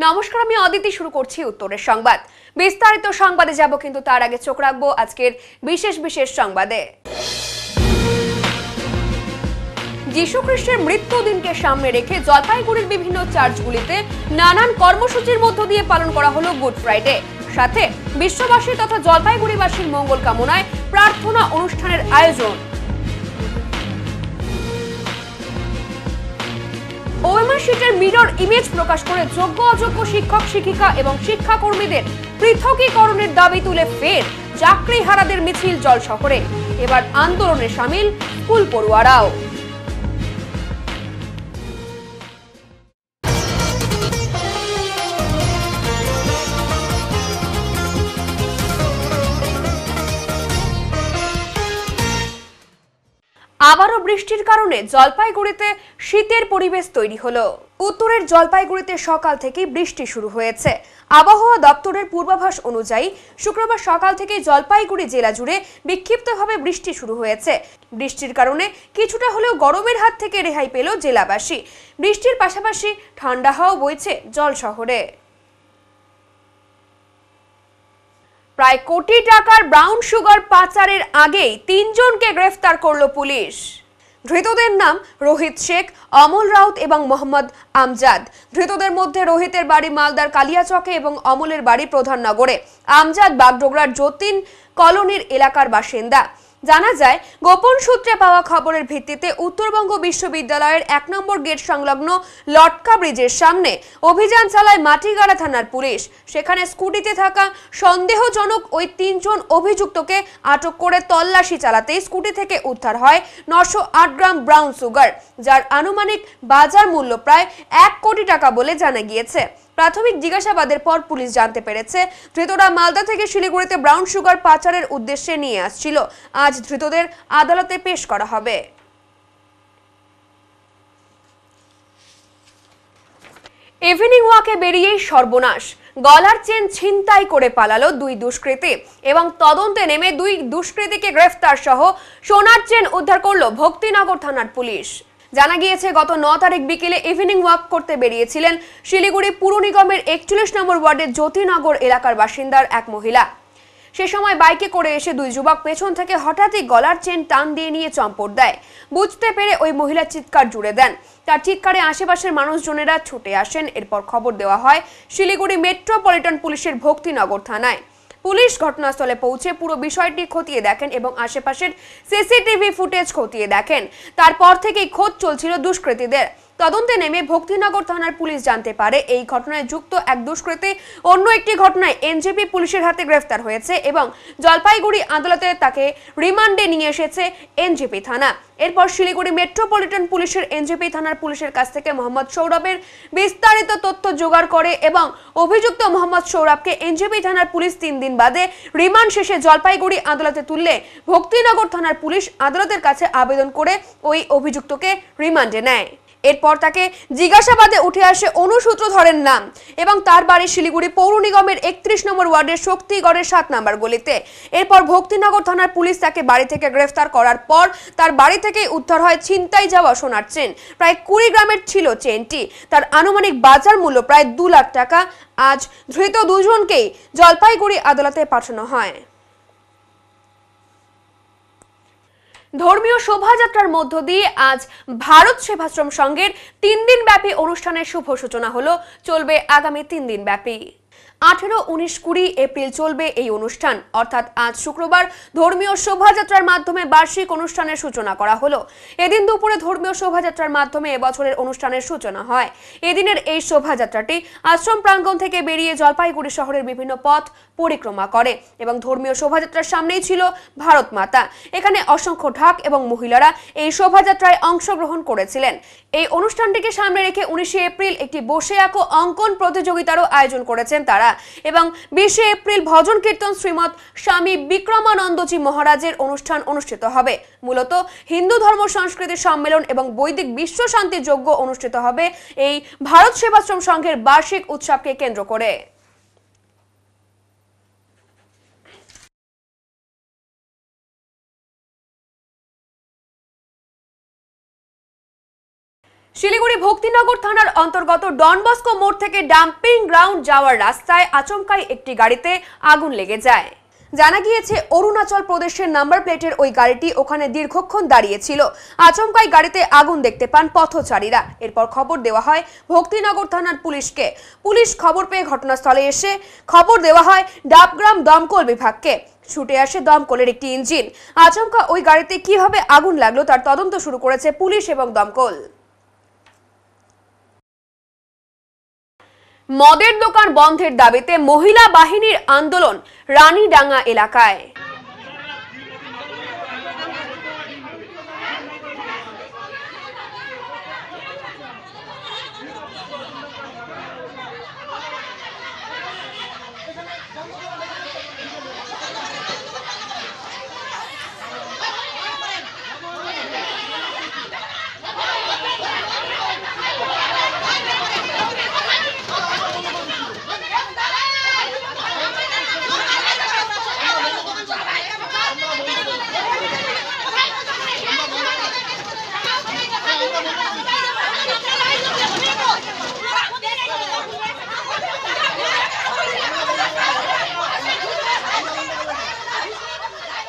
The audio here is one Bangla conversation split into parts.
নমস্কার, আমি অদিতি। শুরু করছি উত্তরের সংবাদ। বিস্তারিত সংবাদে যাব, কিন্তু তার আগে চোখ রাখবো আজকের বিশেষ সংবাদে। যিশু খ্রিস্টের মৃত্যুদিনকে সামনে রেখে জলপাইগুড়ির বিভিন্ন চার্চগুলিতে নানান কর্মসূচির মধ্য দিয়ে পালন করা হলো গুড ফ্রাইডে। সাথে বিশ্ববাসী তথা জলপাইগুড়িবাসীর মঙ্গল কামনায় প্রার্থনা অনুষ্ঠানের আয়োজন। ওএমআর শিটের মিরর ইমেজ প্রকাশ করে যোগ্য অযোগ্য শিক্ষক শিক্ষিকা এবং শিক্ষাকর্মীদের পৃথকীকরণের দাবি তুলে ফের চাকরিহারাদের মিছিল জল শহরে। এবার আন্দোলনে সামিল স্কুল পড়ুয়ারাও। আবারও বৃষ্টির কারণে জলপাইগুড়িতে শীতের পরিবেশ তৈরি হলো। উত্তরের জলপাইগুড়িতে সকাল থেকেই বৃষ্টি শুরু হয়েছে। আবহাওয়া দপ্তরের পূর্বাভাস অনুযায়ী শুক্রবার সকাল থেকে জলপাইগুড়ি জেলা জুড়ে বিক্ষিপ্তভাবে বৃষ্টি শুরু হয়েছে। বৃষ্টির কারণে কিছুটা হলেও গরমের হাত থেকে রেহাই পেল জেলাবাসী। বৃষ্টির পাশাপাশি ঠান্ডা হাওয়া বইছে জল শহরে। প্রায় কোটি টাকার ব্রাউন সুগার পাচারের আগেই ৩ জনকে গ্রেফতার করল পুলিশ। ধৃতদের নাম রোহিত শেখ, অমল রাউত এবং মোহাম্মদ আমজাদ। ধৃতদের মধ্যে রোহিতের বাড়ি মালদার কালিয়াচকে এবং অমলের বাড়ি প্রধাননগরে। আমজাদ বাগডোগরার যতীন কলোনির এলাকার বাসিন্দা। জানা যায়, গোপন সূত্রে পাওয়া খবরের ভিত্তিতে উত্তরবঙ্গ বিশ্ববিদ্যালয়ের ১ নম্বর গেট সংলগ্ন লটকা ব্রিজের সামনে অভিযান চালায় মাটিগাড়া থানার পুলিশ। সেখানে স্কুটিতে থাকা সন্দেহজনক ওই ৩ জন অভিযুক্তকে আটক করে তল্লাশি চালাতেই স্কুটি থেকে উদ্ধার হয় ৯০৮ গ্রাম ব্রাউন সুগার, যার আনুমানিক বাজার মূল্য প্রায় ১ কোটি টাকা বলে জানা গিয়েছে। প্রাথমিক জিজ্ঞাসাবাদের পর পুলিশ জানতে পেরেছে, ধৃতরা মালদা থেকে শিলিগুড়িতে ব্রাউন সুগার পাচারের উদ্দেশ্যে নিয়ে আসছিল। আজ ধৃতদের আদালতে পেশ করা হবে। ইভিনিং ওয়াকে বেরিয়েই সর্বনাশ। গলার চেন ছিনতাই করে পালালো 2 দুষ্কৃতী এবং তদন্তে নেমে 2 দুষ্কৃতীকে গ্রেফতার সহ সোনার চেন উদ্ধার করলো ভক্তিনগর থানার পুলিশ। জানা গিয়েছে, গত 9 তারিখ বিকেলে ইভিনিং ওয়াক করতে বেরিয়েছিলেন শিলিগুড়ি পুর নিগমের 41 নম্বর ওয়ার্ডের জ্যোতিনগর এলাকার বাসিন্দার এক মহিলা। সে সময় বাইকে করে এসে 2 যুবক পেছন থেকে হঠাৎই গলার চেন টান দিয়ে নিয়ে চম্পট দেয়। বুঝতে পেরে ওই মহিলা চিৎকার জুড়ে দেন। তার চিৎকারে আশেপাশের মানুষজনেরা ছুটে আসেন। এরপর খবর দেওয়া হয় শিলিগুড়ি মেট্রোপলিটন পুলিশের ভক্তিনগর থানায়। পুলিশ ঘটনাস্থলে পৌঁছে পুরো বিষয়টি খতিয়ে দেখেন এবং আশেপাশের সিসিটিভি ফুটেজ খতিয়ে দেখেন। তারপর থেকেই খোঁজ চলছিল দুষ্কৃতীদের। তদন্তে নেমে ভক্তিনগর থানার পুলিশ জানতে পারে, এই ঘটনায় যুক্ত এক দুষ্কৃতী অন্য একটি ঘটনায় এনজেপি পুলিশের হাতে গ্রেফতার হয়েছে এবং জলপাইগুড়ি আদালতে তাকে রিমান্ডে নিয়ে এসেছে এনজেপি থানা। এরপর শিলিগুড়ি মেট্রোপলিটন পুলিশের এনজেপি থানার পুলিশের কাছ থেকে মোহাম্মদ সৌরভের বিস্তারিত তথ্য জোগাড় করে এবং অভিযুক্ত মোহাম্মদ সৌরভকে এনজেপি থানার পুলিশ 3 দিন বাদে রিমান্ড শেষে জলপাইগুড়ি আদালতে তুললে ভক্তিনগর থানার পুলিশ আদালতের কাছে আবেদন করে ওই অভিযুক্তকে রিমান্ডে নেয়। এরপর তাকে জিজ্ঞাসাবাদে উঠে আসে অনুসূত্রধরের নাম এবং তার বাড়ি শিলিগুড়ি পৌর নিগমের 31 নম্বর ওয়ার্ডের শক্তিগড়ের 7 নম্বর গলিতে। এরপর ভক্তিনগর থানার পুলিশ তাকে বাড়ি থেকে গ্রেফতার করার পর তার বাড়ি থেকে উদ্ধার হয় ছিনতাই যাওয়া সোনার চেন। প্রায় 20 গ্রামের ছিল চেনটি। তার আনুমানিক বাজার মূল্য প্রায় 2 লাখ টাকা। আজ ধৃত 2 জনকেই জলপাইগুড়ি আদালতে পাঠানো হয়। ধর্মীয় শোভাযাত্রার মধ্য দিয়ে আজ ভারত সেবাশ্রম সংঘের 3 দিন ব্যাপী অনুষ্ঠানের শুভ সূচনা হলো। চলবে আগামী 3 দিন ব্যাপী। 18, 19, 20 এপ্রিল চলবে এই অনুষ্ঠান। অর্থাৎ আজ শুক্রবার ধর্মীয় শোভাযাত্রার মাধ্যমে বার্ষিক অনুষ্ঠানের সূচনা করা হলো। এদিন দুপুরে ধর্মীয় শোভাযাত্রার মাধ্যমে এবছরের অনুষ্ঠানের সূচনা হয়। এদিনের এই শোভাযাত্রাটি আশ্রম প্রাঙ্গণ থেকে বেরিয়ে জলপাইগুড়ি শহরের বিভিন্ন পথ পরিক্রমা করে এবং ধর্মীয় শোভাযাত্রার সামনেই ছিল ভারত মাতা। এখানে অসংখ্য ঢাক এবং মহিলারা এই শোভাযাত্রায় অংশগ্রহণ করেছিলেন। এই অনুষ্ঠানটিকে সামনে রেখে 19 এপ্রিল একটি বসে আঁকো অঙ্কন প্রতিযোগিতারও আয়োজন করেছেন তারা এবং 20 এপ্রিল ভজন কীর্তন শ্রীমৎ স্বামী বিক্রমানন্দজি মহারাজের অনুষ্ঠান অনুষ্ঠিত হবে। মূলত হিন্দু ধর্ম সংস্কৃতি সম্মেলন এবং বৈদিক বিশ্ব শান্তি যজ্ঞ অনুষ্ঠিত হবে এই ভারত সেবাশ্রম সংঘের বার্ষিক উৎসবকে কেন্দ্র করে। শিলিগুড়ি ভক্তিনগর থানার অন্তর্গত ডন বস্কো মোড় থেকে ডাম্পিং গ্রাউন্ড যাওয়ার রাস্তায় আচমকাই একটি গাড়িতে আগুন লেগে যায়। জানা গিয়েছে অরুণাচল প্রদেশের নাম্বার প্লেটের ওই গাড়িটি ওখানে দীর্ঘক্ষণ দাঁড়িয়েছিল। আচমকাই গাড়িতে আগুন দেখতে পান পথচারীরা। এরপর খবর দেওয়া হয় ভক্তিনগর থানার পুলিশকে। পুলিশ খবর পেয়ে ঘটনাস্থলে এসে খবর দেওয়া হয় ডাবগ্রাম দমকল বিভাগকে। ছুটে আসে দমকলের একটি ইঞ্জিন। আচমকা ওই গাড়িতে কিভাবে আগুন লাগলো তার তদন্ত শুরু করেছে পুলিশ এবং দমকল। মদের দোকান বন্ধের দাবিতে মহিলা বাহিনীর আন্দোলন রানীডাঙ্গা এলাকায়।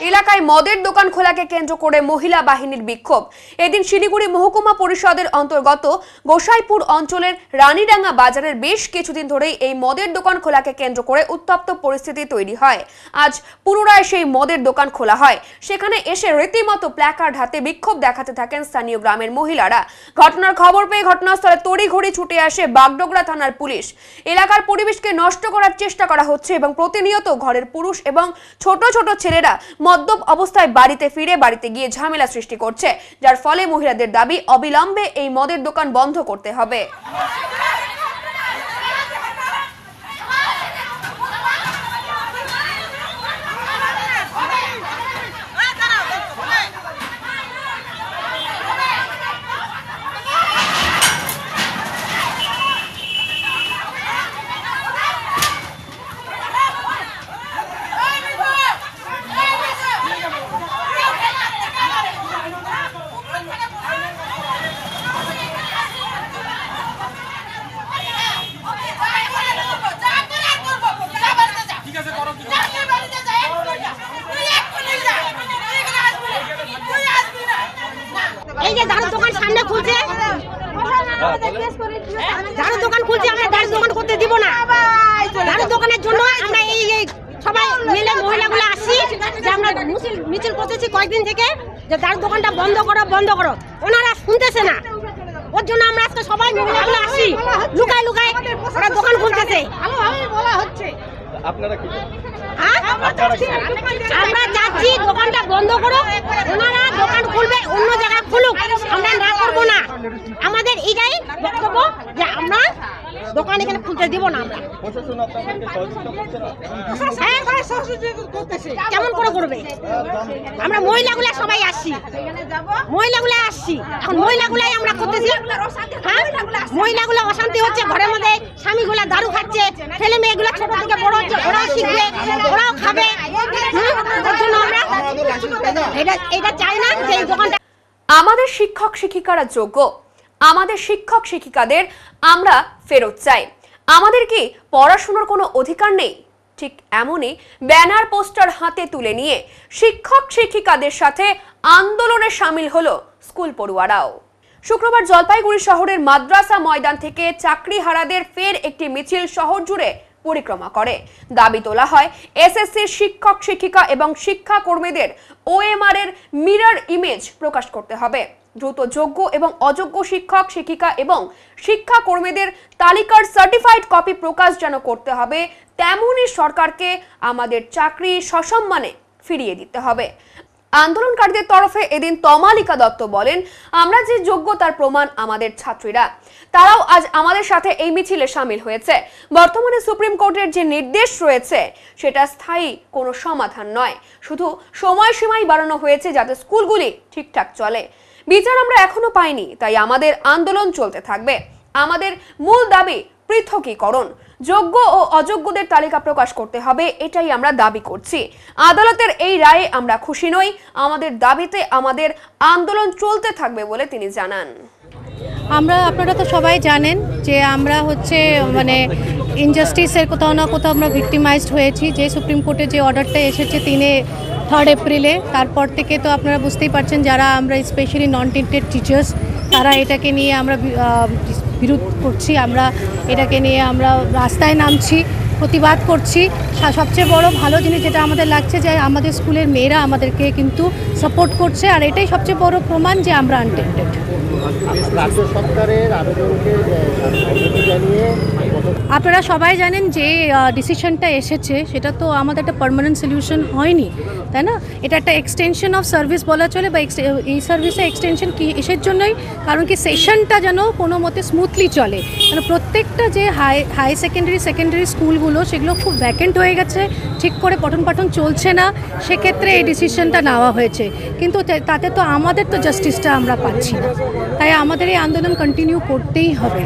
এলাকায় মদের দোকান খোলাকে কেন্দ্র করে মহিলা বাহিনীর বিক্ষোভ। এদিন শিলিগুড়ি মহকুমা পরিষদের অন্তর্গত গোসাইপুর অঞ্চলের রানীডাঙ্গা বাজারের বেশ কিছুদিন ধরেই এই মদের দোকান খোলাকে কেন্দ্র করে উত্তপ্ত পরিস্থিতি তৈরি হয়। আজ পুনরায় সেই মদের দোকান খোলা হয়। সেখানে এসে রীতিমতো প্ল্যাকার্ড হাতে বিক্ষোভ দেখাতে থাকেন স্থানীয় গ্রামের মহিলারা। ঘটনার খবর পেয়ে ঘটনাস্থলে তড়িঘড়ি ছুটে আসে বাগডোগরা থানার পুলিশ। এলাকার পরিবেশকে নষ্ট করার চেষ্টা করা হচ্ছে এবং প্রতিনিয়ত ঘরের পুরুষ এবং ছোট ছোট ছেলেরা মদ্যপ অবস্থায় বাড়িতে গিয়ে ঝামেলা সৃষ্টি করছে, যার ফলে মহিলাদের দাবি অবিলম্বে এই মদের দোকান বন্ধ করতে হবে। এই যে দারুর দোকান সামনে খুলছে, দারুর দোকান খুলছে, আমরা দারুর দোকান করতে দিব না। দারুর দোকানের জন্য আমরা এই সবাই মিলে মহিলাগুলো আসি যে আমরা মিছিল করতেছি কয়েকদিন থেকে যে দারুর দোকানটা বন্ধ করো। ওনারা শুনতেছে না, ওর জন্য আমরা আজকে সবাই মহিলাগুলো আসি, লুকায় ওরা দোকান খুলতেছে। আপনারা কি আমরা চাচ্ছি দোকানটা বন্ধ করো, ওনারা দোকান খুলবে অন্য জায়গায় খুলুক, আমরা না করবো না। আমাদের এইটাই বক্তব্য যে আমরা দোকান এখানে খুলতে দিব না। আমরা কেমন করে করবে? আমরা মহিলাগুলা সবাই আসছি, এখন মহিলাগুলাই আমরা করতেছি। মহিলাগুলা অশান্তি হচ্ছে, ঘরের মধ্যে স্বামীগুলা দারু খাচ্ছে, ছেলে মেয়েগুলা ছোট থেকে বড় হচ্ছে, ওরাও শিখবে, ওরাও খাবে। ওর জন্য আমরা এটা চাই না যে এই দোকানটা। আমাদের শিক্ষক শিক্ষিকারা যোগ্য, আমাদের শিক্ষক শিক্ষিকাদের আমরা ফেরত চাই। আমাদের কি পড়াশোনার কোনো অধিকার নেই? ঠিক এমনই ব্যানার পোস্টার হাতে তুলে নিয়ে শিক্ষক শিক্ষিকাদের সাথে আন্দোলনে সামিল হলো স্কুল পড়ুয়ারাও। শুক্রবার জলপাইগুড়ি শহরের মাদ্রাসা ময়দান থেকে চাকরিহারাদের ফের একটি মিছিল শহর জুড়ে পরিক্রমা করে। দাবি তোলা হয় এসএসসির শিক্ষক শিক্ষিকা এবং শিক্ষা কর্মীদের ওএমআর এর মিরর ইমেজ প্রকাশ করতে হবে। দ্রুত যোগ্য এবং অযোগ্য শিক্ষক শিক্ষিকা এবং শিক্ষা কর্মীদের তালিকার সার্টিফাইড কপি প্রকাশ যেন করতে হবে, তেমনই সরকারকে আমাদের চাকরি সসম্মানে ফিরিয়ে দিতে হবে। আন্দোলনকারীদের তরফে এদিন তমালিকা দত্ত বলেন, আমরা যে যোগ্যতার প্রমাণ আমাদের ছাত্রীরা, তারাও আজ আমাদের সাথে এই মিছিলে সামিল হয়েছে। বর্তমানে সুপ্রিম কোর্টের যে নির্দেশ রয়েছে সেটা স্থায়ী কোনো সমাধান নয়, শুধু সময়সীমাই বাড়ানো হয়েছে যাতে স্কুলগুলি ঠিকঠাক চলে। বিচার আমরা এখনো পাইনি, তাই আমাদের আন্দোলন চলতে থাকবে। আমাদের মূল দাবি পৃথকীকরণ, যোগ্য ও অযোগ্যদের তালিকা প্রকাশ করতে হবে, এটাই আমরা দাবি করছি। আদালতের এই রায়ে আমরা খুশি নই, আমাদের দাবিতে আমাদের আন্দোলন চলতে থাকবে বলে তিনি জানান। আপনারা তো সবাই জানেন যে আমরা হচ্ছে মানে ইনজাস্টিসের কোথাও না কোথাও আমরা ভিক্টিমাইজড হয়েছি। যে সুপ্রিম কোর্টে যে অর্ডারটা এসেছে 3 এপ্রিলে, তারপর থেকে তো আপনারা বুঝতেই পারছেন যারা আমরা স্পেশালি নন টেন্টেড টিচার্স তারা এটাকে নিয়ে আমরা বিরোধ করছি, আমরা এটাকে নিয়ে আমরা রাস্তায় নামছি, প্রতিবাদ করছি। সবচেয়ে বড় ভালো জিনিস যেটা আমাদের লাগছে যে আমাদের স্কুলের মেয়েরা আমাদেরকে কিন্তু সাপোর্ট করছে, আর এটাই সবচেয়ে বড় প্রমাণ যে আমরা আনটেন্টেড। রাজ্য সরকারের আবেদনকে জানিয়ে আপনারা সবাই জানেন যে ডিসিশনটা এসেছে সেটা তো আমাদের একটা পার্মানেন্ট সলিউশন হয়নি, তাই না? এটা একটা এক্সটেনশন অফ সার্ভিস বলা চলে, বা এই সার্ভিসে এক্সটেনশন কি এসের জন্যই, কারণ কি সেশনটা যেন কোনো মতে স্মুথলি চলে। মানে প্রত্যেকটা যে হাই সেকেন্ডারি স্কুলগুলো সেগুলো খুব ভ্যাকেন্ট হয়ে গেছে, ঠিক করে পঠন পাঠন চলছে না, সেক্ষেত্রে এই ডিসিশনটা নেওয়া হয়েছে। কিন্তু তাতে তো আমাদের তো জাস্টিসটা আমরা পাচ্ছি না, তাই আমাদের এই আন্দোলন কন্টিনিউ করতেই হবে।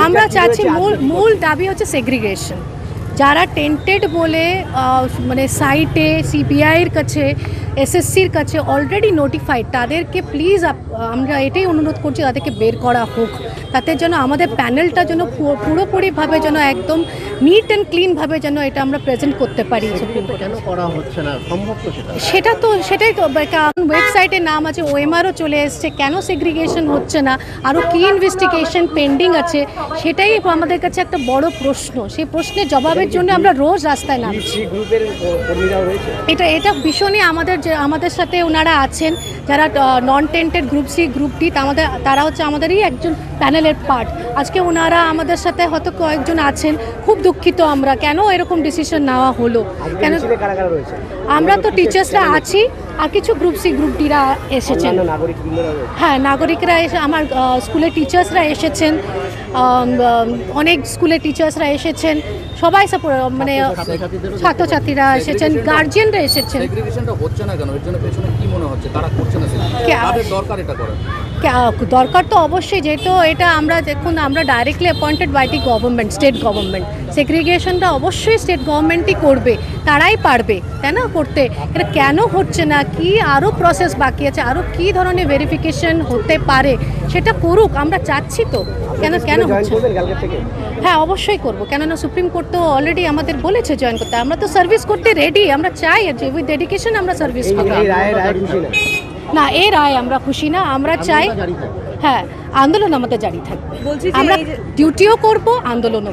আমরা চাচ্ছি মূল দাবি হচ্ছে সেগ্রিগেশন। যারা টেন্টেড বলে মানে সাইটে সিবিআইয়ের কাছে এসএসসির কাছে অলরেডি নোটিফাইড, তাদেরকে প্লিজ আমরা এটাই অনুরোধ করছি তাদেরকে বের করা হোক, তাতে যেন আমাদের প্যানেলটা যেন পুরোপুরিভাবে যেন একদম নিট অ্যান্ড ক্লিনভাবে যেন এটা আমরা প্রেজেন্ট করতে পারি। কেন করা হচ্ছে না? সম্ভব তো সেটাই তো ওয়েবসাইটের নাম আছে, ওএমআরও চলে এসছে, কেন সেগ্রিগেশন হচ্ছে না, আরও কি ইনভেস্টিগেশন পেন্ডিং আছে, সেটাই আমাদের কাছে একটা বড় প্রশ্ন। সেই প্রশ্নের জবাবের জন্য আমরা রোজ রাস্তায় নামছি। এটা ভীষণই আমাদের সাথে ওনারা আছেন যারা নন টেন্টেড গ্রুপ সি গ্রুপ ডি, তারা হচ্ছে আমাদেরই একজন প্যানেলের পার্ট। আজকে ওনারা আমাদের সাথে হয়তো কয়েকজন আছেন, খুব দুঃখিত আমরা কেন এরকম ডিসিশন নেওয়া হলো। কেন আমরা তো টিচার্সরা আছি, আর কিছু গ্রুপ সি গ্রুপ ডিরা এসেছেন, হ্যাঁ নাগরিকরা এসে, আমার স্কুলের টিচার্সরা এসেছেন, অনেক স্কুলের টিচার্সরা এসেছেন, সবাই মানে ছাত্রছাত্রীরা এসেছেন, গার্জিয়ানরা এসেছেন। দরকার তো অবশ্যই, যেহেতু এটা আমরা দেখুন আমরা directly appointed by the government, state government. সেগ্রিগেশনটা অবশ্যই স্টেট গভর্নমেন্টই করবে, তারাই পারবে, তাই না করতে। এটা কেন হচ্ছে না, কি আরও প্রসেস বাকি আছে, আরও কী ধরনের ভেরিফিকেশন হতে পারে সেটা করুক, আমরা চাচ্ছি তো। কেন হচ্ছে? হ্যাঁ অবশ্যই করবো, কেননা সুপ্রিম কোর্ট তো অলরেডি আমাদের বলেছে জয়েন করতে। আমরা তো সার্ভিস করতে রেডি, আমরা চাই যে উইথ ডেডিকেশন আমরা সার্ভিস করব। না, এই রায় আমরা খুশি না, আমরা চাই হ্যাঁ আন্দোলন আমাদের জারি থাকবে, আমরা ডিউটিও করব, আন্দোলনও।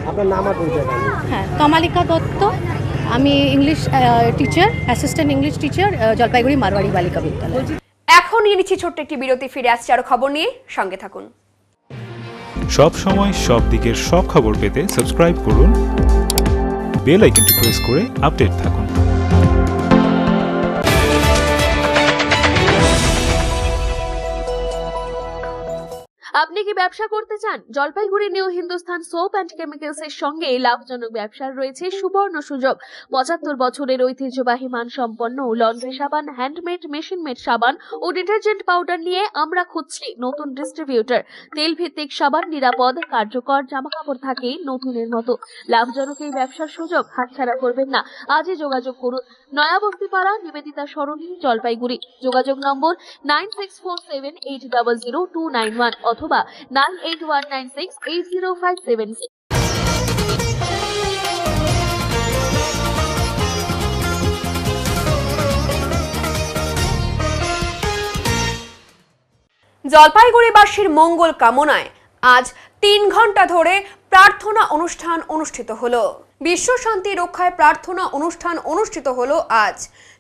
হ্যাঁ, কমালিকা দত্ত, আমি English teacher, assistant English teacher, Jalpaiguri Marwari বালিকা বিদ্যালয়। এখন নিয়ে নিচ্ছি ছোট্ট একটি বিরতি, ফিরে আসছে আরো খবর নিয়ে, সঙ্গে থাকুন। সব সময় সব দিকের সব খবর পেতে সাবস্ক্রাইব করুন, বেল আইকনটি প্রেস করে আপডেট থাকুন। আপনি কি ব্যবসা করতে চান? Jalpaiguri new Hindustan soap and chemicals এর সঙ্গে লাভজনক ব্যবসার রয়েছে সুবর্ণ সুযোগ। 75 বছরের ঐতিহ্যবাহী মানসম্পন্ন লন্ড্রি সাবান, হ্যান্ডমেড, মেশিন মেড সাবান ও ডিটারজেন্ট পাউডার নিয়ে আমরা খুঁজছি নতুন ডিস্ট্রিবিউটর। তেল ভিত্তিক সাবান, নিরাপদ, কার্যকর, জামাকাপড় থাকে নতুনের মতো। লাভজনক এই ব্যবসার সুযোগ হাতছাড়া করবেন না, আজই যোগাযোগ করুন। নয়াবস্তিপাড়া, নিবেদিতা সরণি, জলপাইগুড়ি। যোগাযোগ নম্বর 9647800291 অথবা 9819680576। জলপাইগুড়িবাসীর মঙ্গল কামনায় আজ 3 ঘন্টা ধরে প্রার্থনা অনুষ্ঠান অনুষ্ঠিত হলো। বিশ্ব শান্তি রক্ষায় প্রার্থনা অনুষ্ঠান অনুষ্ঠিত হলো আজ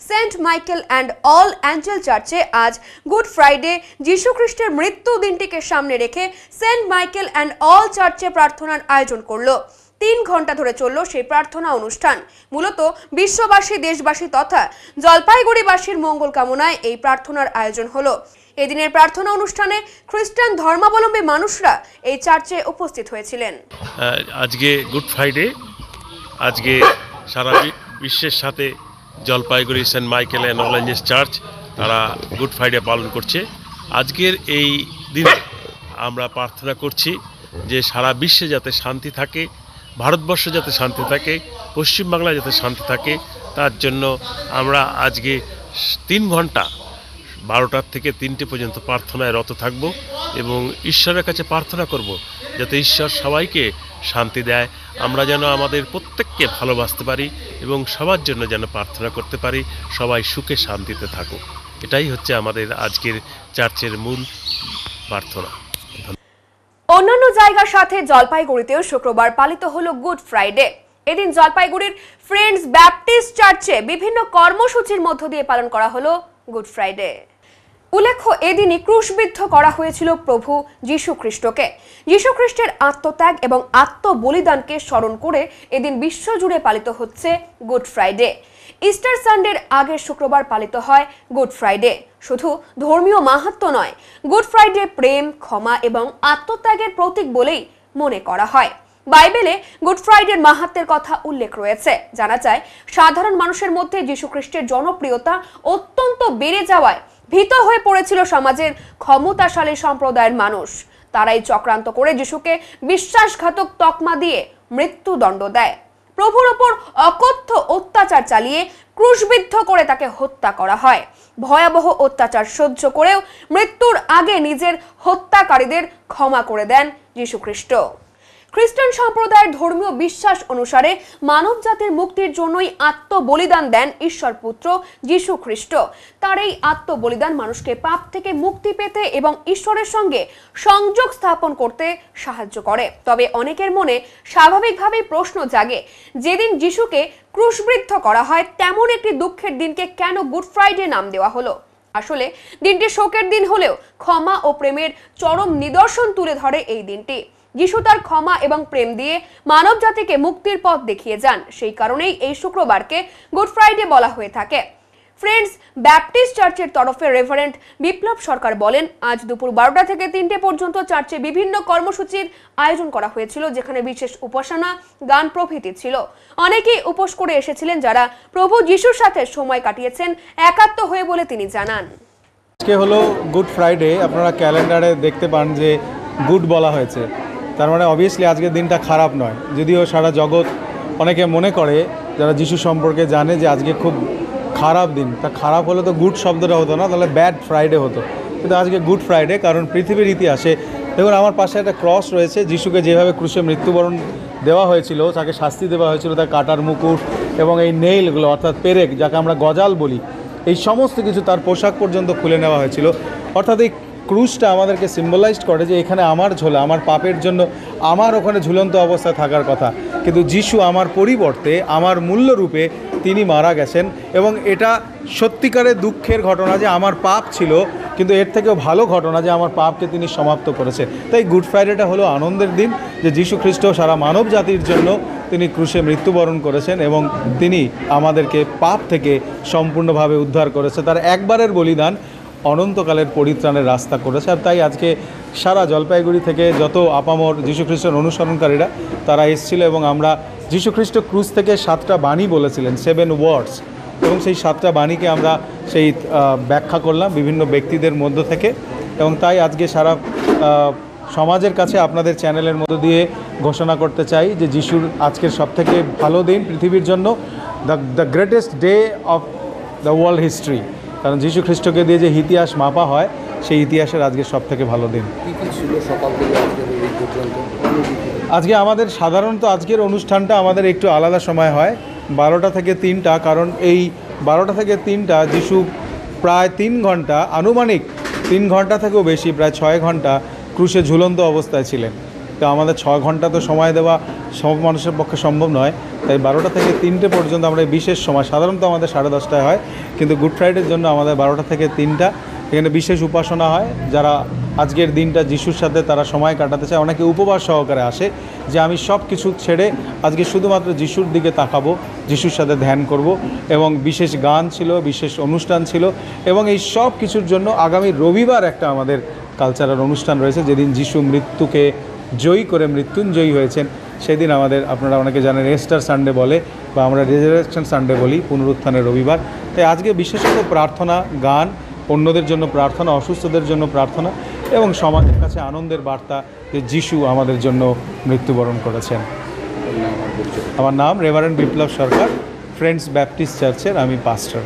Saint Michael and All Angel চার্চে। আজ গুড ফ্রাইডে, যীশু খ্রিস্টের মৃত্যু দিনটিকে সামনে রেখে সেন্ট মাইকেল অ্যান্ড অল চার্চে প্রার্থনার আয়োজন করলো। 3 ঘন্টা ধরে চলল সেই প্রার্থনা অনুষ্ঠান। মূলত বিশ্ববাসী, দেশবাসী তথা জলপাইগুড়িবাসীর মঙ্গল কামনায় এই প্রার্থনার আয়োজন হলো। এদিনের প্রার্থনা অনুষ্ঠানে খ্রিস্টান ধর্মাবলম্বী মানুষরা এই চার্চে উপস্থিত হয়েছিলেন। আজকে গুড ফ্রাইডে, আজকে সারা বিশ্বের সাথে Jalpaiguri Saint Michael and All Angels Church তারা গুড ফ্রাইডে পালন করছে। আজকের এই দিনে আমরা প্রার্থনা করছি যে সারা বিশ্বে যাতে শান্তি থাকে, ভারতবর্ষে যাতে শান্তি থাকে, পশ্চিমবাংলায় যাতে শান্তি থাকে, তার জন্য আমরা আজকে 3 ঘন্টা 12টার থেকে 3টে পর্যন্ত প্রার্থনায় রত থাকব। এবং ঈশ্বরের কাছে প্রার্থনা করব যাতে ঈশ্বর সবাইকে শান্তি দেয়, আমরা যেন আমাদের প্রত্যেককে ভালোবাসতে পারি এবং সবার জন্য যেন প্রার্থনা করতে পারি, সবাই সুখে শান্তিতে থাকুক। এটাই হচ্ছে আমাদের আজকের চার্চের মূল প্রার্থনা। অন্যান্য জায়গার সাথে জলপাইগুড়িতেও শুক্রবার পালিত হলো গুড ফ্রাইডে। এদিন জলপাইগুড়ির ফ্রেন্ডস ব্যাপটিস্ট চার্চে বিভিন্ন কর্মসূচির মধ্য দিয়ে পালন করা হলো গুড ফ্রাইডে। উল্লেখ্য, এদিনই ক্রুশবিদ্ধ করা হয়েছিল প্রভু যীশু খ্রিস্টকে। যীশু খ্রিস্টের আত্মত্যাগ এবং আত্মবলিদানকে স্মরণ করে এদিন বিশ্বজুড়ে পালিত হচ্ছে গুড ফ্রাইডে। ইস্টার সানডের আগের শুক্রবার পালিত হয় গুড ফ্রাইডে। শুধু ধর্মীয় মাহাত্ম্য নয়, গুড ফ্রাইডে প্রেম, ক্ষমা এবং আত্মত্যাগের প্রতীক বলেই মনে করা হয়। বাইবেলে গুড ফ্রাইডের মাহাত্ম্যের কথা উল্লেখ রয়েছে। জানা যায়, সাধারণ মানুষের মধ্যে যীশু খ্রিস্টের জনপ্রিয়তা অত্যন্ত বেড়ে যাওয়ায় ভীত হয়ে পড়েছিল সমাজের ক্ষমতাশালী সম্প্রদায়ের মানুষ। তারাই চক্রান্ত করে যীশুকে বিশ্বাসঘাতক তকমা দিয়ে মৃত্যুদণ্ড দেয়। প্রভুর ওপর অকথ্য অত্যাচার চালিয়ে ক্রুশবিদ্ধ করে তাকে হত্যা করা হয়। ভয়াবহ অত্যাচার সহ্য করেও মৃত্যুর আগে নিজের হত্যাকারীদের ক্ষমা করে দেন যীশু খ্রিস্ট। খ্রিস্টান সম্প্রদায়ের ধর্মীয় বিশ্বাস অনুসারে মানব জাতির মুক্তির জন্যই আত্মবলিদান দেন ঈশ্বর পুত্র যীশু খ্রিস্ট। তার এই আত্মবলিদান মানুষকে পাপ থেকে মুক্তি পেতে এবং ঈশ্বরের সঙ্গে সংযোগ স্থাপন করতে সাহায্য করে। তবে অনেকের মনে স্বাভাবিকভাবেই প্রশ্ন জাগে, যেদিন যীশুকে ক্রুশবিদ্ধ করা হয় তেমন একটি দুঃখের দিনকে কেন গুড ফ্রাইডে নাম দেওয়া হলো? আসলে দিনটি শোকের দিন হলেও ক্ষমা ও প্রেমের চরম নিদর্শন তুলে ধরে এই দিনটি। যিশু তার ক্ষমা এবং প্রেম দিয়ে মানব জাতিকে মুক্তির পথ দেখিয়ে যান। সেই কারণেই এই শুক্রবারকে গুড ফ্রাইডে বলা হয়ে থাকে। ফ্রেন্ডস ব্যাপটিস্ট চার্চের তরফে রেভারেন্ড বিপ্লব সরকার বলেন, আজ দুপুর 12টা থেকে 3টে পর্যন্ত চার্চে বিভিন্ন কর্মসূচির আয়োজন করা হয়েছিল, যেখানে বিশেষ উপাসনা, গান প্রভৃতি ছিল। অনেকেই উপোস করে এসেছিলেন যারা প্রভু যিশুর সাথে সময় কাটিয়েছেন একাত্ম হয়ে বলে তিনি জানান। আজকে হলো গুড ফ্রাইডে। আপনারা ক্যালেন্ডারে দেখতে পান যে গুড বলা হয়েছে, তার মানে অবভিয়াসলি আজকের দিনটা খারাপ নয়। যদিও সারা জগৎ অনেকে মনে করে যারা যিশু সম্পর্কে জানে যে আজকে খুব খারাপ দিন, তা খারাপ হলে তো গুড শব্দটা হতো না, তাহলে ব্যাড ফ্রাইডে হতো। কিন্তু আজকে গুড ফ্রাইডে, কারণ পৃথিবীর ইতিহাসে দেখুন আমার পাশে একটা ক্রস রয়েছে। যিশুকে যেভাবে ক্রুশে মৃত্যুবরণ দেওয়া হয়েছিল, তাকে শাস্তি দেওয়া হয়েছিল, তার কাটার মুকুট এবং এই নেইলগুলো অর্থাৎ পেরেক, যাকে আমরা গজাল বলি, এই সমস্ত কিছু, তার পোশাক পর্যন্ত খুলে নেওয়া হয়েছিল। অর্থাৎ এই ক্রুশটা আমাদেরকে সিম্বলাইজড করে যে এখানে আমার ঝোলা, আমার পাপের জন্য আমার ওখানে ঝুলন্ত অবস্থায় থাকার কথা, কিন্তু যিশু আমার পরিবর্তে, আমার মূল্যরূপে তিনি মারা গেছেন। এবং এটা সত্যিকারের দুঃখের ঘটনা যে আমার পাপ ছিল, কিন্তু এর থেকেও ভালো ঘটনা যে আমার পাপকে তিনি সমাপ্ত করেছে। তাই গুড ফ্রাইডেটা হলো আনন্দের দিন যে যীশু খ্রিস্ট সারা মানব জাতির জন্য তিনি ক্রুশে মৃত্যুবরণ করেছেন এবং তিনি আমাদেরকে পাপ থেকে সম্পূর্ণভাবে উদ্ধার করেছে। তার একবারের বলিদান অনন্তকালের পরিত্রাণের রাস্তা করেছে। আর তাই আজকে সারা জলপাইগুড়ি থেকে যত আপামর যীশু খ্রিস্টের অনুসরণকারীরা তারা এসেছিল এবং আমরা যীশু খ্রিস্ট ক্রুশ থেকে 7টা বাণী বলেছিলেন, 7 ওয়ার্ডস, এবং সেই 7টা বাণীকে আমরা সেই ব্যাখ্যা করলাম বিভিন্ন ব্যক্তিদের মধ্য থেকে। এবং তাই আজকে সারা সমাজের কাছে আপনাদের চ্যানেলের মধ্য দিয়ে ঘোষণা করতে চাই যে যিশুর আজকের সবথেকে ভালো দিন পৃথিবীর জন্য, the greatest day of the world history. কারণ যীশু খ্রিস্টকে দিয়ে যে ইতিহাস মাপা হয়, সেই ইতিহাসের আজকে সবথেকে ভালো দিন। আজকে আমাদের সাধারণত আজকের অনুষ্ঠানটা আমাদের একটু আলাদা সময় হয়, 12টা থেকে 3টা। কারণ এই 12টা থেকে 3টা যিশু প্রায় 3 ঘন্টা, আনুমানিক 3 ঘন্টা থেকেও বেশি, প্রায় 6 ঘন্টা ক্রুশে ঝুলন্ত অবস্থায় ছিলেন। তো আমাদের 6 ঘন্টা তো সময় দেওয়া সব মানুষের পক্ষে সম্ভব নয়। তাই 12টা থেকে 3টে পর্যন্ত আমরা বিশেষ সময়, সাধারণত আমাদের 10:30টায় হয়, কিন্তু গুড ফ্রাইডের জন্য আমাদের 12টা থেকে 3টা এখানে বিশেষ উপাসনা হয়। যারা আজকের দিনটা যিশুর সাথে তারা সময় কাটাতে চায়, অনেকে উপবাস সহকারে আসে যে আমি সব কিছু ছেড়ে আজকে শুধুমাত্র যিশুর দিকে তাকাবো, যিশুর সাথে ধ্যান করব। এবং বিশেষ গান ছিল, বিশেষ অনুষ্ঠান ছিল, এবং এই সব কিছুর জন্য আগামী রবিবার একটা আমাদের কালচারাল অনুষ্ঠান রয়েছে, যেদিন যিশু মৃত্যুকে জয়ী করে মৃত্যুঞ্জয়ী হয়েছেন। সেদিন আমাদের, আপনারা অনেকে জানেন, ইস্টার সানডে বলে বা আমরা রেজারেকশন সানডে বলি, পুনরুত্থানের রবিবার। তাই আজকে বিশেষত প্রার্থনা, গান, অন্যদের জন্য প্রার্থনা, অসুস্থদের জন্য প্রার্থনা এবং সমাজের কাছে আনন্দের বার্তা যে যিশু আমাদের জন্য মৃত্যুবরণ করেছেন। আমার নাম রেভারেন্ড বিপ্লব সরকার, ফ্রেন্ডস ব্যাপটিস্ট চার্চের আমি পাস্টর।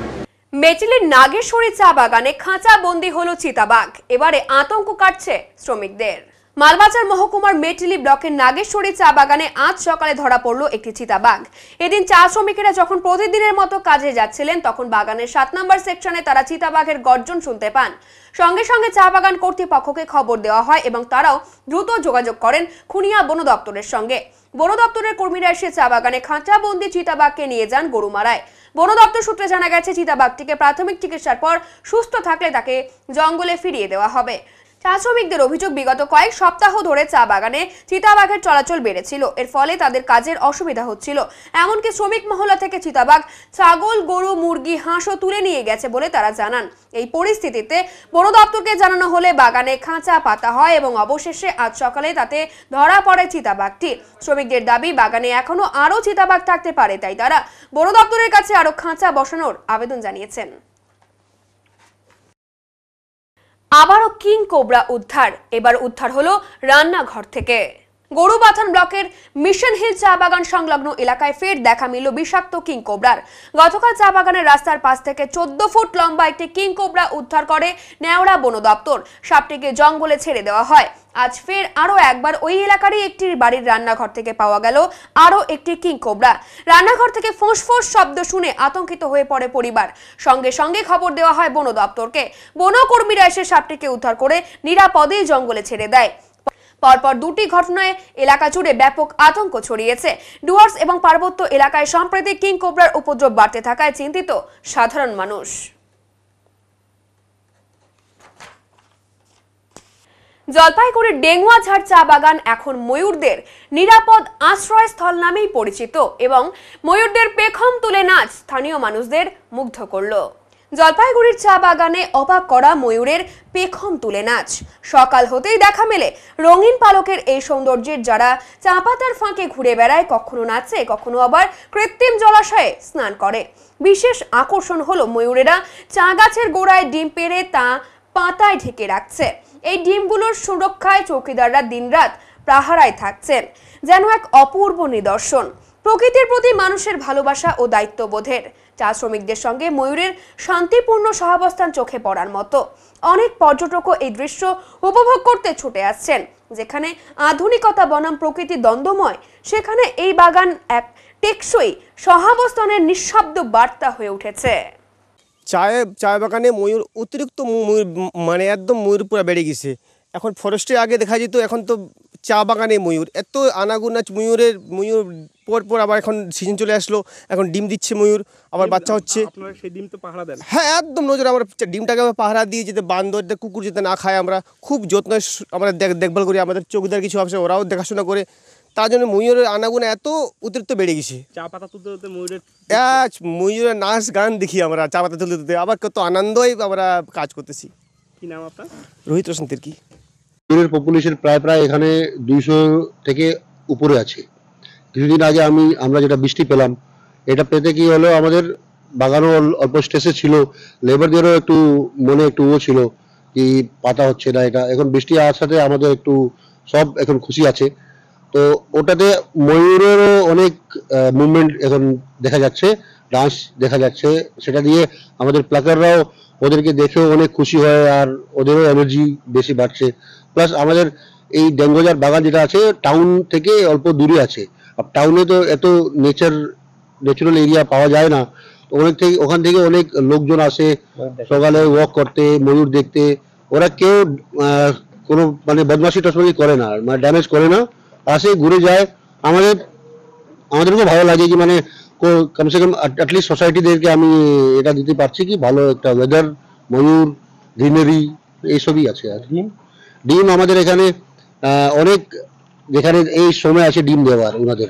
মেচিলির নাগেশ্বরী চা বাগানে খাঁচা বন্দী হলো চিতাবাঘ। এবারে আতঙ্ক কাটছে শ্রমিকদের। মালবাজার মহকুমার মেটিলি ব্লকের নাগেশ্বরী চা বাগানে আজ সকালে ধরা পড়ল একটি চিতাবাঘ। এদিন চা শ্রমিকেরা যখন প্রতিদিনের মতো কাজে যাচ্ছিলেন তখন বাগানের 7 নম্বর সেকশনে তারা চিতাবাঘের গর্জন শুনতে পান। সঙ্গে সঙ্গে চা বাগান কর্তৃপক্ষকে খবর দেওয়া হয় এবং তারাও দ্রুত যোগাযোগ করেন খুনিয়া বন দপ্তরের সঙ্গে। বন দপ্তরের কর্মীরা এসে চা বাগানে খাঁচাবন্দি চিতাবাঘকে নিয়ে যান গরুমারায়। বন দপ্তর সূত্রে জানা গেছে চিতাবাঘটিকে প্রাথমিক চিকিৎসার পর সুস্থ থাকলে তাকে জঙ্গলে ফিরিয়ে দেওয়া হবে। চা শ্রমিকদের অভিযোগ, বিগত কয়েক সপ্তাহ ধরে চা বাগানে চিতাবাঘের চলাচল বেড়েছিল। এর ফলে তাদের কাজের অসুবিধা হচ্ছিল। এমনকি শ্রমিক মহল্লা থেকে চিতাবাঘ ছাগল, গরু, মুরগি, হাঁসও তুলে নিয়ে গেছে বলে তারা জানান। এই পরিস্থিতিতে বন দপ্তরকে জানানো হলে বাগানে খাঁচা পাতা হয় এবং অবশেষে আজ সকালে তাতে ধরা পড়ে চিতাবাঘটি। শ্রমিকদের দাবি, বাগানে এখনো আরো চিতাবাঘ থাকতে পারে, তাই তারা বন দপ্তরের কাছে আরো খাঁচা বসানোর আবেদন জানিয়েছেন। আবারও কিং কোবরা উদ্ধার। এবার উদ্ধার হলো রান্নাঘর থেকে। গরুবাথান ব্লকের মিশন হিল চা বাগান সংলগ্ন এলাকায় ফের দেখা মিলল বিষাক্ত কিং কোবরার। গতকাল চা বাগানের রাস্তার পাশ থেকে 14 ফুট লম্বা একটি কিং কোবরা উদ্ধার করে নেওড়া বন দপ্তর। সাপটিকে জঙ্গলে ছেড়ে দেওয়া হয়। আজ ফের আরো একবার ওই এলাকারই একটি বাড়ির রান্নাঘর থেকে পাওয়া গেল আরো একটি কিং কোবরা। রান্নাঘর থেকে ফোঁস ফোঁস শব্দ শুনে আতঙ্কিত হয়ে পড়ে পরিবার। সঙ্গে সঙ্গে খবর দেওয়া হয় বন দপ্তরকে। বনকর্মীরা এসে সাপটিকে উদ্ধার করে নিরাপদে জঙ্গলে ছেড়ে দেয়। পরপর দুটি ঘটনায় এলাকা জুড়ে ব্যাপক আতঙ্ক ছড়িয়েছে। ডুয়ার্স এবং পার্বত্য এলাকায় সম্প্রতি কিং কোবরার উপদ্রব বাড়তে থাকায় চিন্তিত সাধারণ মানুষ। জলপাইগুড়ির ডেঙ্গুয়াঝাড় চা বাগান এখন ময়ূরদের নিরাপদ আশ্রয়স্থল নামেই পরিচিত এবং ময়ূরদের পেখম তুলে নাচ স্থানীয় মানুষদের মুগ্ধ করল। জলপাইগুড়ির চা বাগানে অবাক করা ময়ূরের পেখম তুলে নাচ। সকাল হতেই দেখা মেলে রঙিন পালকের এই সৌন্দর্যের যারা চা পাতার ফাঁকে ঘুরে বেড়ায়, কখনো নাচে, কখনো আবার কৃত্রিম জলাশয়ে স্নান করে। বিশেষ আকর্ষণ হলো ময়ূরেরা চা গাছের গোড়ায় ডিম পেড়ে তা পাতায় ঢেকে রাখছে। এই ডিমগুলোর সুরক্ষায় চৌকিদাররা দিনরাত পাহারায় থাকছেন, যেন এক অপূর্ব নিদর্শন প্রকৃতির প্রতি মানুষের ভালোবাসা ও দায়িত্ববোধের। চা শ্রমিকদের সঙ্গে ময়ূরের শান্তিপূর্ণ সহাবস্থান চোখে পড়ার মতো। অনেক পর্যটকও এই দৃশ্য উপভোগ করতে ছুটে আসছেন। যেখানে আধুনিকতা বনাম প্রকৃতি দ্বন্দ্বময়, সেখানে এই বাগান এক টেকসই সহাবস্থানের নিঃশব্দ বার্তা হয়ে উঠেছে। চা বাগানে ময়ূর অতিরিক্ত ময়ূর, মানে একদম ময়ূর পুরো বেড়ে গেছে। এখন ফরেস্টে আগে দেখা যেত, এখন তো চা বাগানে ময়ূর, এত আনাগোনা ময়ূর পর আবার এখন সিজন চলে আসলো, এখন ডিম দিচ্ছে ময়ূর, আবার বাচ্চা হচ্ছে। সেই ডিম তো পাহারা দেন? হ্যাঁ, একদম নজর, আমরা ডিমটাকে পাহারা দিয়ে যাতে বান্দর, কুকুর যাতে না খায়, আমরা খুব যত্ন আমরা দেখভাল করি। আমাদের চৌকিদার কিছু আছে, ওরাও দেখাশোনা করে। তার জন্য ময়ূরের আনাগোনা এত অতিরিক্ত বেড়ে গেছে। চা পাতা তুলতে ময়ূরের নাচ গান দেখি আমরা, চা পাতা তুলতে আবার কত আনন্দই আমরা কাজ করতেছি। কি নাম আপনার? রোহিত রোশন তির্কি। ময়ূরের পপুলেশন প্রায় এখানে 200 থেকে উপরে আছে। কিছুদিন আগে আমরা যেটা বৃষ্টি পেলাম, এটা পেতে কি হলো, আমাদের বাগানও অল্প স্ট্রেসে ছিল, লেবারদেরও একটু মনে একটু ছিল কি পাতা হচ্ছে না। এটা এখন বৃষ্টি আসার সাথে আমাদের একটু সব এখন খুশি আছে। তো ওটাতে ময়ূরেরও অনেক মুভমেন্ট এখন দেখা যাচ্ছে, ডান্স দেখা যাচ্ছে। সেটা দিয়ে আমাদের প্লাকাররাও ওদেরকে দেখেও অনেক খুশি হয়, আর ওদেরও এনার্জি বেশি বাড়ছে। প্লাস আমাদের এই ডেঙ্গুয়াঝাড় বাগান যেটা আছে টাউন থেকে অল্প দূরে আছে। আর টাউনে তো এত ন্যাচারাল এরিয়া পাওয়া যায় না। ওখান থেকে অনেক লোকজন আসে সকালে ওয়াক করতে, ময়ূর দেখতে। ওরা কেউ কোনো মানে বদমাশি টসমাশি করে না, মানে ড্যামেজ করে না, আসে ঘুরে যায়। আমাদেরকেও ভালো লাগে কি মানে কমসে কম অ্যাটলিস্ট সোসাইটিদেরকে আমি এটা দিতে পারছি কি ভালো একটা ওয়েদার, ময়ূর, গ্রিনারি এইসবই আছে। আর ডিম আমাদের এখানে অনেক, যেখানে এই সময় আছে ডিম দেওয়ার, ওনাদের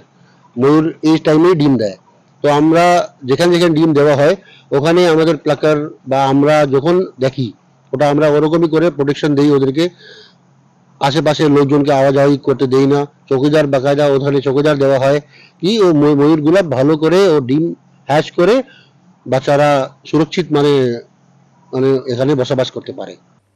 ময়ূর এই টাইমেই ডিম দেয়। তো আমরা যেখানে ডিম দেওয়া হয় ওখানে আমাদের প্লাকার বা আমরা যখন দেখি ওটা আমরা ওরকমই করে প্রোটেকশন দিই ওদেরকে। আশেপাশের লোকজনকে আওয়াজ করতে দেই না। চৌকিদার বাকায়দা ওখানে চৌকিদার দেওয়া হয় কি ও ময়ূরগুলা ভালো করে ও ডিম হ্যাচ করে বাচ্চারা সুরক্ষিত মানে এখানে বসবাস করতে পারে।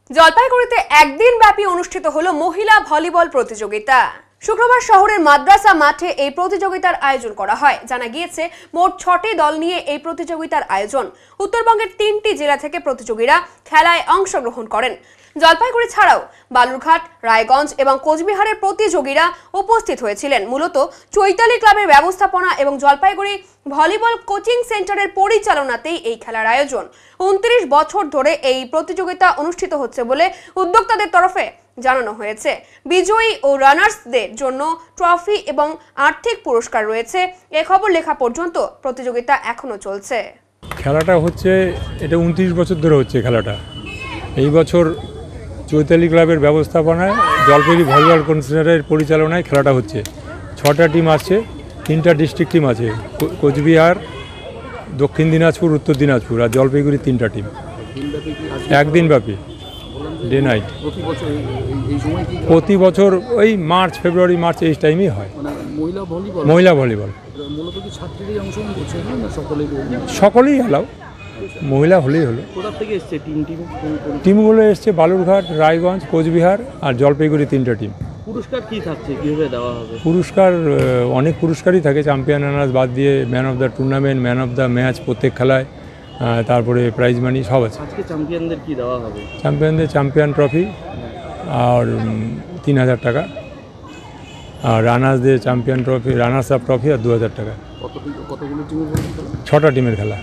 জলপাইগুড়িতে একদিন ব্যাপী অনুষ্ঠিত হলো মহিলা ভলিবল প্রতিযোগিতা। শুক্রবার শহরের মাদ্রাসা মাঠে এই প্রতিযোগিতার আয়োজন করা হয়। জানা গিয়েছে মোট 6টি দল নিয়ে এই প্রতিযোগিতার আয়োজন। উত্তরবঙ্গের 3টি জেলা থেকে প্রতিযোগীরা খেলায় অংশগ্রহণ করেন। জলপাইগুড়ি ছাড়াও বালুরঘাট, রায়গঞ্জ এবং কোচবিহারের প্রতিযোগীরা উপস্থিত হয়েছিলেন। মূলত চৈতালি ক্লাবের ব্যবস্থাপনা এবং জলপাইগুড়ি ভলিবল কোচিং সেন্টারের পরিচালনাতেই এই খেলার আয়োজন। 29 বছর ধরে এই প্রতিযোগিতা অনুষ্ঠিত হচ্ছে বলে উদ্যোক্তাদের তরফে জানানো হয়েছে। বিজয়ী ও রানার্সদের জন্য ট্রফি এবং আর্থিক পুরস্কার রয়েছে। এ খবর লেখা পর্যন্ত প্রতিযোগিতা এখনো চলছে। খেলাটা হচ্ছে, এটা 29 বছর ধরে হচ্ছে খেলাটা। এই বছর চৈতালি ক্লাবের ব্যবস্থাপনায় জলপাইগুড়ি ভলিবল কোচিং সেন্টারের পরিচালনায় খেলাটা হচ্ছে। 6টা টিম আছে, 3টা ডিস্ট্রিক্ট টিম আছে, কোচবিহার, দক্ষিণ দিনাজপুর, উত্তর দিনাজপুর আর জলপাইগুড়ি 3টা টিম। একদিনব্যাপী, day night. প্রতি বছর ওই মার্চ, ফেব্রুয়ারি, মার্চ এই টাইমেই হয়। মহিলা ভলিবল সকলেই এলাও, মহিলা হলেই হলো। টিমগুলো এসছে বালুরঘাট, রায়গঞ্জ, কোচবিহার আর জলপাইগুড়ি 3টা টিম। পুরস্কার কি থাকছে, কিভাবে দেওয়া হবে? পুরস্কার অনেক পুরস্কারই থাকে, চ্যাম্পিয়ন রানার্স বাদ দিয়ে man of the tournament, man of the match প্রত্যেক খেলায়, তারপরে প্রাইজ মানি সব আছে। আজকে চ্যাম্পিয়নদের কি দেওয়া হবে? চ্যাম্পিয়নদের চ্যাম্পিয়ন ট্রফি আর 3000 টাকা, আর রানার্সদের champion trophy, runners up trophy আর 2000 টাকা। কতগুলো টিমের? 6টা টিমের খেলা।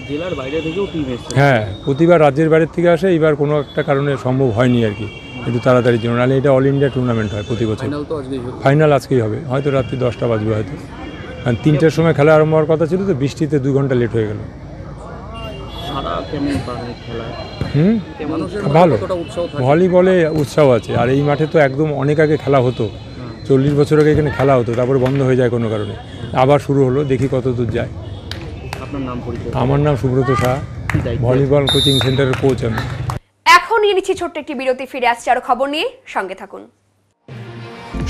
জেলার বাইরে থেকেও টিম এসেছে? হ্যাঁ, প্রতিবার রাজ্যের বাইরের থেকে আসে, এবার কোনো একটা কারণে সম্ভব হয়নি আর কি, একটু তাড়াতাড়ির জন্য। নাহলে এটা অল ইন্ডিয়া টুর্নামেন্ট হয় প্রতি বছর। ফাইনাল আজকেই হবে, হয়তো রাত্রি 10টা বাজবে হয়তো, কারণ 3টার সময় খেলা আরম্ভ হওয়ার কথা ছিল, তো বৃষ্টিতে 2 ঘন্টা লেট হয়ে গেল। ভালো, ভলিবলে উৎসাহ আছে। আর এই মাঠে তো একদম অনেক আগে খেলা হতো, 40 বছর আগে এখানে খেলা হতো, তারপরে বন্ধ হয়ে যায় কোনো কারণে, আবার শুরু হলো, দেখি কত দূর যায়। আমার নাম সুব্রত শাহ, ভলিবল কোচিং সেন্টারের কোচ আমি। এখন নিয়ে নিচ্ছি ছোট্ট একটি বিরতি, ফিরে আসছি আরো খবর নিয়ে, সঙ্গে থাকুন।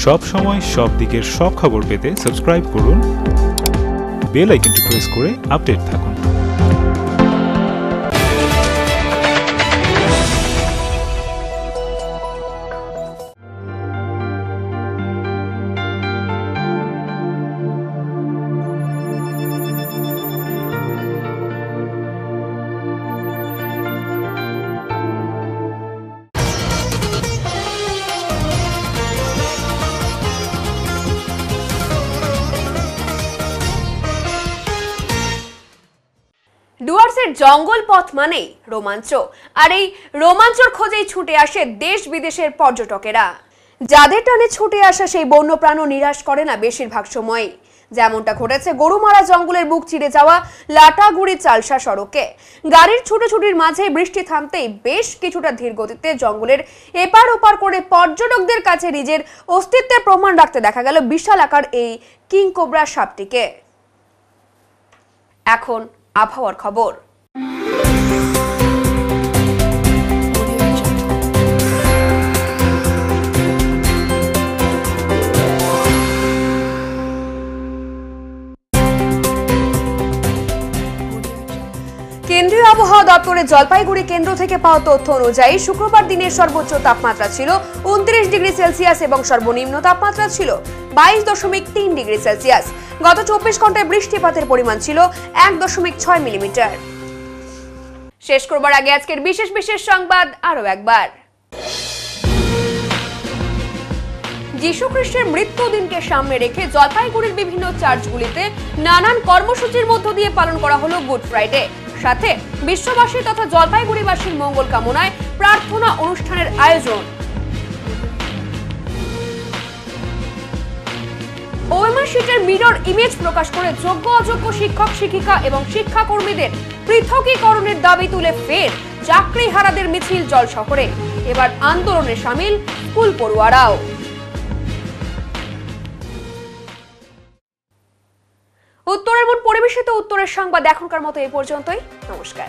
সব সময় সব দিকের সব খবর পেতে সাবস্ক্রাইব করুন, বেল আইকনটি প্রেস করে আপডেট থাকুন। ডুয়ার্সের জঙ্গল পথ মানেই রোমাঞ্চ, আর এই রোমাঞ্চর খোঁজেই ছুটে আসে দেশ বিদেশের পর্যটকেরা। যাদের টানে ছুটে আসা সেই বন্যপ্রাণ নিরাশ করে না বেশিরভাগ সময়। যেমনটা ঘটেছে গরুমারা জঙ্গলের বুক চিরে যাওয়া লাটাগুড়ি চালসা সড়কে। গাড়ির ছুটোছুটির মাঝে বৃষ্টি থামতেই বেশ কিছুটা ধীর গতিতে জঙ্গলের এপার ওপার করে পর্যটকদের কাছে নিজের অস্তিত্বের প্রমাণ রাখতে দেখা গেল বিশাল আকার এই কিংকোবরা সাপটিকে। এখন আবহাওয়ার খবর। কেন্দ্রীয় আবহাওয়া দপ্তরের জলপাইগুড়ি কেন্দ্র থেকে পাওয়া তথ্য অনুযায়ী শুক্রবার দিনের সর্বোচ্চ তাপমাত্রা ছিল 29 ডিগ্রি সেলসিয়াস এবং সর্বনিম্ন তাপমাত্রা ছিল 22.3 ডিগ্রি সেলসিয়াস। গত 24 ঘন্টায় বৃষ্টিপাতের পরিমাণ ছিল 1.6 মিলিমিটার। শেষ করবার আগে আজকের বিশেষ বিশেষ সংবাদ আরো একবার। যীশু খ্রিস্টের মৃত্যুদিনকে সামনে রেখে জলপাইগুড়ির বিভিন্ন চার্চগুলিতে নানান কর্মসূচির মধ্য দিয়ে পালন করা হলো গুড ফ্রাইডে। সাথে বিশ্ববাসী তথা জলপাইগুড়িবাসীর মঙ্গল কামনায় প্রার্থনা অনুষ্ঠানের আয়োজন। ওএমআর শিটের মিরর ইমেজ প্রকাশ করে যোগ্য অযোগ্য শিক্ষক শিক্ষিকা এবং শিক্ষাকর্মীদের পৃথকীকরণের দাবি তুলে ফের চাকরিহারাদের মিছিল জল শহরে। এবার আন্দোলনে শামিল স্কুল পড়ুয়ারাও। উত্তরের মন পরিবেশিত উত্তরের সংবাদ এখনকার মতো এই পর্যন্তই। নমস্কার।